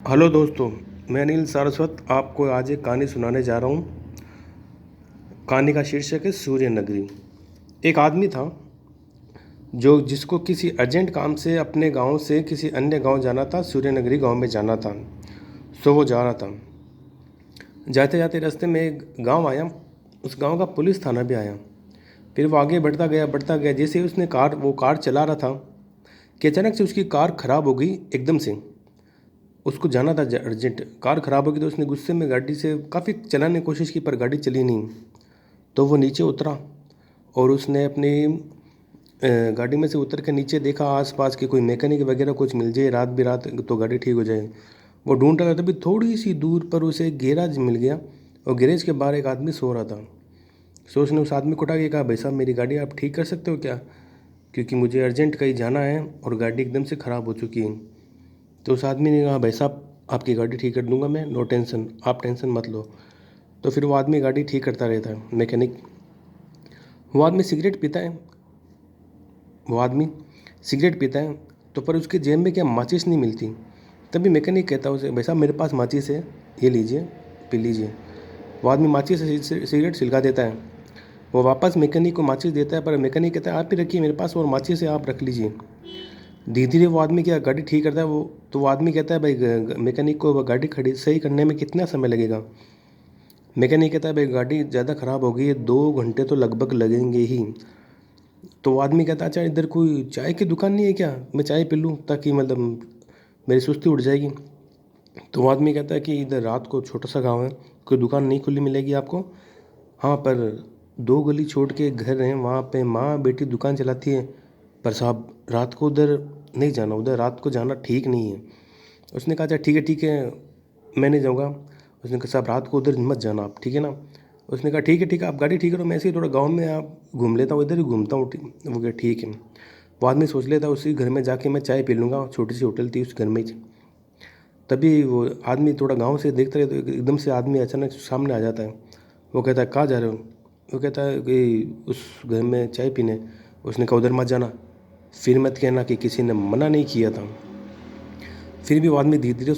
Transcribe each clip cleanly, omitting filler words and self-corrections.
Hello दोस्तों, मैं अनिल सारस्वत आपको आज एक कहानी सुनाने जा रहा हूँ। कहानी का शीर्षक है सूर्य नगरी। एक आदमी था जो जिसको किसी अर्जेंट काम से अपने गांव से किसी अन्य गांव जाना था। सूर्य नगरी गांव में जाना था, सो वो जा रहा था। जाते जाते रास्ते में एक गांव आया। उस गांव का पुलिस थाना भी आया। फिर वो आगे बढ़ता गया। जैसे ही उसने वो कार चला रहा था कि अचानक से उसकी कार खराब हो गई एकदम से। उसको जाना था अर्जेंट, कार ख़राब हो गई तो उसने गुस्से में गाड़ी से काफ़ी चलाने की कोशिश की पर गाड़ी चली नहीं। तो वो नीचे उतरा और उसने अपनी गाड़ी में से उतर के नीचे देखा आसपास कि कोई मैकेनिक वगैरह कुछ मिल जाए, रात बिरात तो गाड़ी ठीक हो जाए। वो ढूंढ रहा था, तभी थोड़ी सी दूर पर उसे एक गैराज मिल गया और गैरेज के बाहर एक आदमी सो रहा था। सो उसने उस आदमी को उठा के कहा, भाई साहब मेरी गाड़ी आप ठीक कर सकते हो क्या, क्योंकि मुझे अर्जेंट कहीं जाना है और गाड़ी एकदम से ख़राब हो चुकी है। तो उस आदमी ने कहा, भाई साहब आपकी गाड़ी ठीक कर दूंगा मैं, नो टेंशन, आप टेंशन मत लो। तो फिर वो आदमी गाड़ी ठीक करता रहता है, मैकेनिक। वो आदमी सिगरेट पीता है वो आदमी सिगरेट पीता है तो पर उसके जेब में क्या माचिस नहीं मिलती। तभी मैकेनिक कहता है उसे, भाई साहब मेरे पास माचिस है, ये लीजिए, पी लीजिए। वो आदमी माचिस से सिगरेट सिलका देता है। वो वापस मैकेनिक को माचिस देता है पर मैकेनिक कहता है, आप ही रखिए, मेरे पास और माचिस है, आप रख लीजिए। धीरे धीरे वो आदमी क्या गाड़ी ठीक करता है। वो आदमी कहता है, भाई मैकेनिक को गाड़ी खड़ी सही करने में कितना समय लगेगा। मैकेनिक कहता है, भाई गाड़ी ज़्यादा ख़राब हो गई है, 2 घंटे तो लगभग लगेंगे ही। तो वो आदमी कहता है, अच्छा इधर कोई चाय की दुकान नहीं है क्या, मैं चाय पी लूँ ताकि मतलब मेरी सुस्ती उठ जाएगी। तो वो आदमी कहता है कि इधर रात को छोटा सा गाँव है, कोई दुकान नहीं खुली मिलेगी आपको। हाँ, पर 2 गली छोड़ के घर हैं, वहाँ पे माँ बेटी दुकान चलाती है। पर साहब रात को उधर नहीं जाना, उधर रात को जाना ठीक नहीं है। उसने कहा, अच्छा ठीक है, मैं नहीं जाऊँगा। उसने कहा, साहब रात को उधर मत जाना आप, ठीक है ना। उसने कहा, ठीक है, आप गाड़ी ठीक करो, मैं ऐसे ही थोड़ा गाँव में आप घूम लेता हूँ, इधर ही घूमता हूँ। वो कहा ठीक है। वो आदमी सोच लेता उसी घर में जाके मैं चाय पी लूँगा, छोटी सी होटल थी उस घर में ही। तभी वो आदमी थोड़ा गाँव से देखता रहे तो एकदम से आदमी अचानक सामने आ जाता है। वो कहता है, कहाँ जा रहे हो। वो कहता है कि उस घर में चाय पीने। उसने कहा, उधर मत जाना, फिर मत कहना कि किसी ने मना नहीं किया था। फिर भी वो आदमी धीरे धीरे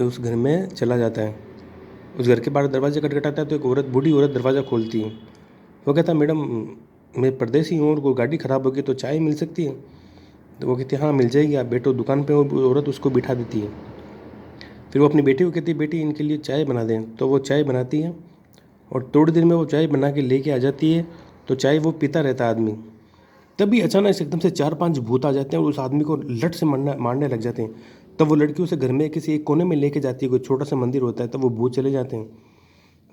उस घर में चला जाता है। उस घर के बाहर दरवाजे खटखटाता है तो एक औरत, बूढ़ी औरत दरवाज़ा खोलती है। वो कहता है, मैडम मैं परदेसी हूँ और कोई गाड़ी ख़राब होगी तो चाय मिल सकती है। तो वो कहती है, हाँ मिल जाएगी, आप बैठो दुकान पे। वो औरत उसको बिठा देती है। फिर वो अपनी बेटी को कहती है, बेटी इनके लिए चाय बना दें। तो वो चाय बनाती है और थोड़ी देर में वो चाय बना के लेके आ जाती है। तो चाय वो पीता रहता है आदमी। तभी अचानक से एकदम से 4-5 भूत आ जाते हैं और उस आदमी को लट से मारने लग जाते हैं। तब वो लड़की उसे घर में किसी एक कोने में लेके जाती है, कोई छोटा सा मंदिर होता है, तब वो भूत चले जाते हैं।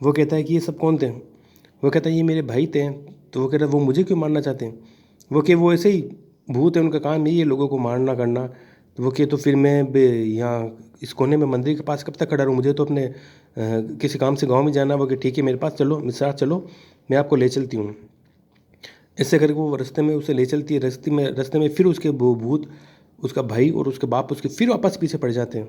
वो कहता है कि ये सब कौन थे। वो कहता है, ये मेरे भाई थे। तो वो कहता है, वो मुझे क्यों मारना चाहते हैं। वो ऐसे ही भूत है, उनका काम यही है लोगों को मारना करना। तो वो तो फिर मैं यहाँ इस कोने में मंदिर के पास कब तक खड़ा रहूँ, मुझे तो अपने किसी काम से गाँव में जाना। वो कि ठीक है, मेरे पास चलो, मेरे साथ चलो, मैं आपको ले चलती हूँ। ऐसे करके वो रास्ते में उसे ले चलती है। रास्ते में फिर उसके वो भूत, उसका भाई और उसके बाप उसके फिर वापस पीछे पड़ जाते हैं।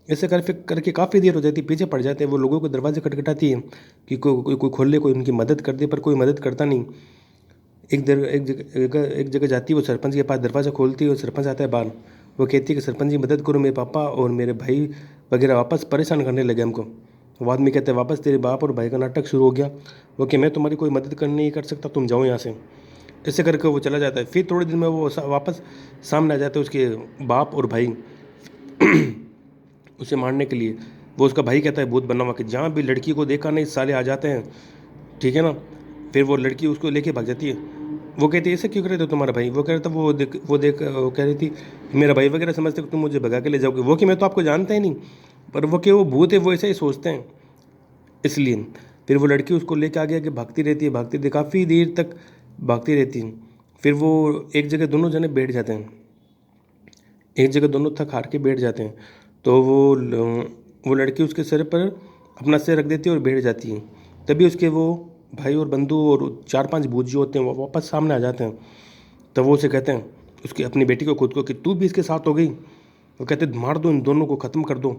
ऐसे करके काफ़ी देर हो जाती है, पीछे पड़ जाते हैं। वो लोगों को दरवाजे खटखटाती है कि कोई खोल ले, कोई उनकी मदद कर दे, पर कोई मदद करता नहीं। एक जगह जाती है, वो सरपंच के पास दरवाज़ा खोलती है और सरपंच आता है बाहर। वो कहती है कि सरपंच जी मदद करो, मेरे पापा और मेरे भाई वगैरह वापस परेशान करने लगे हमको। वो आदमी कहते हैं, वापस तेरे बाप और भाई का नाटक शुरू हो गया। वो कि मैं तुम्हारी कोई मदद कर नहीं कर सकता, तुम जाओ यहाँ से। ऐसे करके वो चला जाता है। फिर थोड़ी देर में वो वापस सामने आ जाते हैं उसके बाप और भाई उसे मारने के लिए। वो उसका भाई कहता है भूत बना हुआ कि जहाँ भी लड़की को देखा नहीं साले आ जाते हैं, ठीक है ना। फिर वो लड़की उसको लेके भाग जाती है। वो कहती है, ऐसे क्यों कर रहे थे तुम्हारा भाई। वो कह रहा था, वो कह रही थी, मेरा भाई वगैरह समझते कि तुम मुझे भगा के ले जाओगे। वो कि मैं तो आपको जानता ही नहीं। पर वो कि वो भूत है, वो ऐसे ही सोचते हैं, इसलिए। फिर वो लड़की उसको लेके आगे भागती रहती है, काफ़ी देर तक भागती रहती है। फिर वो एक जगह दोनों जने बैठ जाते हैं, एक जगह दोनों थक हार के बैठ जाते हैं। तो वो लड़की उसके सिर पर अपना सिर रख देती है और बैठ जाती है। तभी उसके वो भाई और बंधु और 4-5 भूत जो होते हैं वो वापस सामने आ जाते हैं। तब वो उसे कहते हैं, उसकी अपनी बेटी को, खुद को, कि तू भी इसके साथ हो गई। वो कहते, मार दो इन दोनों को, ख़त्म कर दो।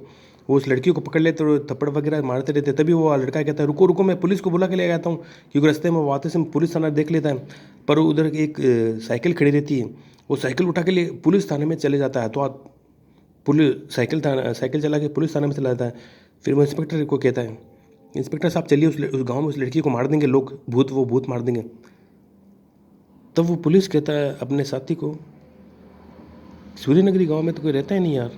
वो उस लड़की को पकड़ लेते और थप्पड़ वगैरह मारते रहते। तभी वो लड़का कहता है, रुको रुको, मैं पुलिस को बुला के ले आता हूँ, क्योंकि रास्ते में वो आते समय पुलिस थाना देख लेता है। पर उधर एक साइकिल खड़ी रहती है। वो साइकिल उठा के लिए पुलिस थाने में चले जाता है। तो पुलिस साइकिल चला के पुलिस थाने में चला जाता है। फिर वो इंस्पेक्टर को कहता है, इंस्पेक्टर साहब चलिए उस गाँव में उस लड़की को मार देंगे लोग, भूत मार देंगे। तब वो पुलिस कहता है अपने साथी को, सूर्यनगरी गांव में तो कोई रहता ही नहीं यार।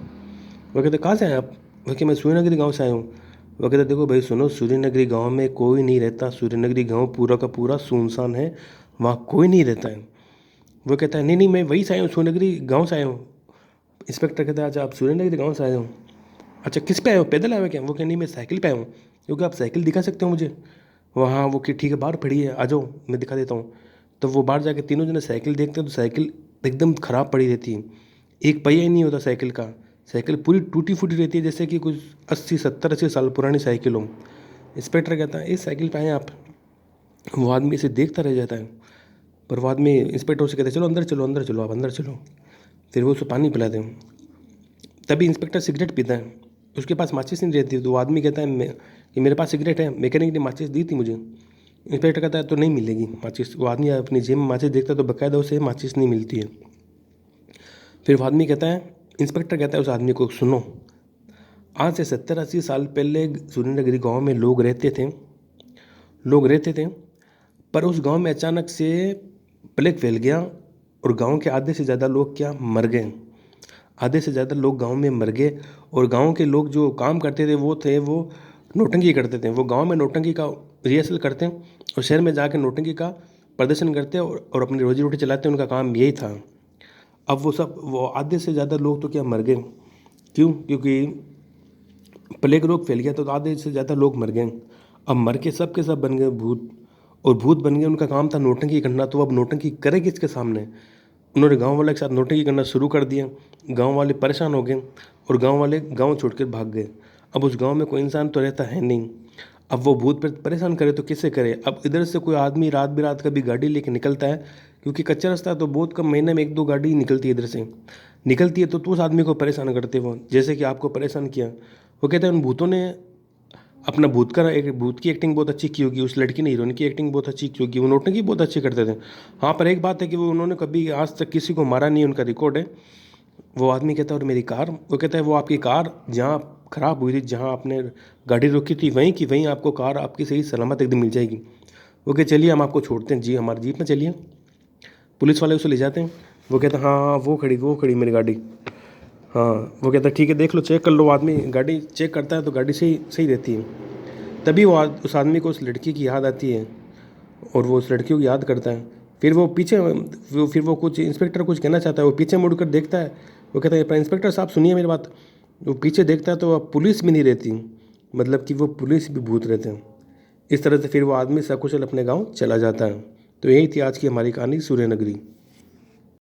वो कहते कहाँ से आए आप? वो कि मैं सूर्यनगरी गांव से आया हूँ। वो कहते देखो भाई सुनो, सूर्यनगरी गांव में कोई नहीं रहता, सूर्यनगरी गांव पूरा का पूरा सुनसान है, वहाँ कोई नहीं रहता है। वो कहता है नहीं मैं वहीं से आया हूँ, सूर्यनगरी गाँव से आया हूँ। इंस्पेक्टर कहता है अच्छा आप सूर्यनगरी गाँव से आए हो, अच्छा किस पे आए हो, पैदल आए हो क्या? वो कह नहीं मैं साइकिल पे आया हूँ। क्योंकि आप साइकिल दिखा सकते हो मुझे? वहाँ वो कि ठीक है बाहर पड़ी है, आ जाओ मैं दिखा देता हूँ। तो वो बाहर जाके तीनों जने साइकिल देखते हैं तो साइकिल एकदम ख़राब पड़ी रहती है, एक पहिया ही नहीं होता साइकिल का। साइकिल पूरी टूटी फूटी रहती है, जैसे कि कुछ 80 साल पुरानी साइकिल हो। इंस्पेक्टर कहता है इस साइकिल पे आए आप? वो आदमी इसे देखता रह जाता है। पर वो आदमी इंस्पेक्टर से कहता है चलो अंदर चलो आप अंदर चलो। फिर वो उसे पानी पिलाते हैं। तभी इंस्पेक्टर सिगरेट पीता है, उसके पास माचिस नहीं रहती। तो वो आदमी कहता है कि मेरे पास सिगरेट है, मैकेनिक ने माचिस दी थी मुझे। इंस्पेक्टर कहता है तो नहीं मिलेगी माचिस। वो आदमी अपनी जेब में माचिस देखता है तो बाकायदा उसे माचिस नहीं मिलती है। फिर वो आदमी कहता है, इंस्पेक्टर कहता है उस आदमी को सुनो, आज से 70-80 साल पहले सूर्यनगरी गांव में लोग रहते थे, पर उस गांव में अचानक से प्लेग फैल गया और गांव के आधे से ज़्यादा लोग क्या मर गए। आधे से ज़्यादा लोग गांव में मर गए और गांव के लोग जो काम करते थे वो नौटंकी करते थे। वो गांव में नौटंकी का रिहर्सल करते हैं और शहर में जाकर नौटंकी का प्रदर्शन करते हैं और अपनी रोजी रोटी चलाते हैं। उनका काम यही था। अब वो आधे से ज़्यादा लोग तो क्या मर गए, क्यों? क्योंकि प्लेग रोग फैल गया तो आधे से ज़्यादा लोग मर गए। अब मर के सब बन गए भूत, और भूत बन गए, उनका काम था नौटंकी करना। तो अब नौटंकी करे किसके सामने? उन्होंने गांव वाले के साथ नौटंकी करना शुरू कर दिया। गांव वाले परेशान हो गए और गांव वाले गांव छोड़ कर भाग गए। अब उस गांव में कोई इंसान तो रहता है नहीं। अब वो भूत प्रेत परेशान करे तो किससे करे? अब इधर से कोई आदमी रात बिरात कभी गाड़ी लेके निकलता है, क्योंकि कच्चा रास्ता है तो बहुत कम, महीने में 1-2 गाड़ी निकलती है इधर से निकलती है। तो उस आदमी को परेशान करते वो, जैसे कि आपको परेशान किया। वो कहते हैं उन भूतों ने अपना भूत की एक्टिंग बहुत अच्छी की होगी, उस लड़की ने हीरोइन की एक्टिंग बहुत अच्छी की होगी, वो नौटंकी बहुत अच्छी करते थे। हाँ पर एक बात है कि वो उन्होंने कभी आज तक किसी को मारा नहीं, उनका रिकॉर्ड है। वो आदमी कहता है और मेरी कार? वो कहता है वो आपकी कार जहाँ ख़राब हुई थी, जहाँ आपने गाड़ी रोकी थी वहीं की वहीं आपको कार आपकी सही सलामत एकदम मिल जाएगी। वो कहे चलिए हम आपको छोड़ते हैं जी, हमारी जीप में चलिए। पुलिस वाले उसे ले जाते हैं। वो कहता है हाँ वो खड़ी मेरी गाड़ी। हाँ वो कहता है ठीक है देख लो, चेक कर लो। आदमी गाड़ी चेक करता है तो गाड़ी सही सही रहती है। तभी उस आदमी को उस लड़की की याद आती है और वो उस लड़की को याद करता है। फिर वो कुछ इंस्पेक्टर कुछ कहना चाहता है, वो पीछे मुड़कर देखता है। वो कहता है पर इंस्पेक्टर साहब सुनिए मेरी बात। वो पीछे देखता है तो वह पुलिस भी नहीं रहती, मतलब कि वो पुलिस भी भूत रहते हैं। इस तरह से फिर वो आदमी सकुशल अपने गाँव चला जाता है। तो यही थी आज की हमारी कहानी सूर्यनगरी।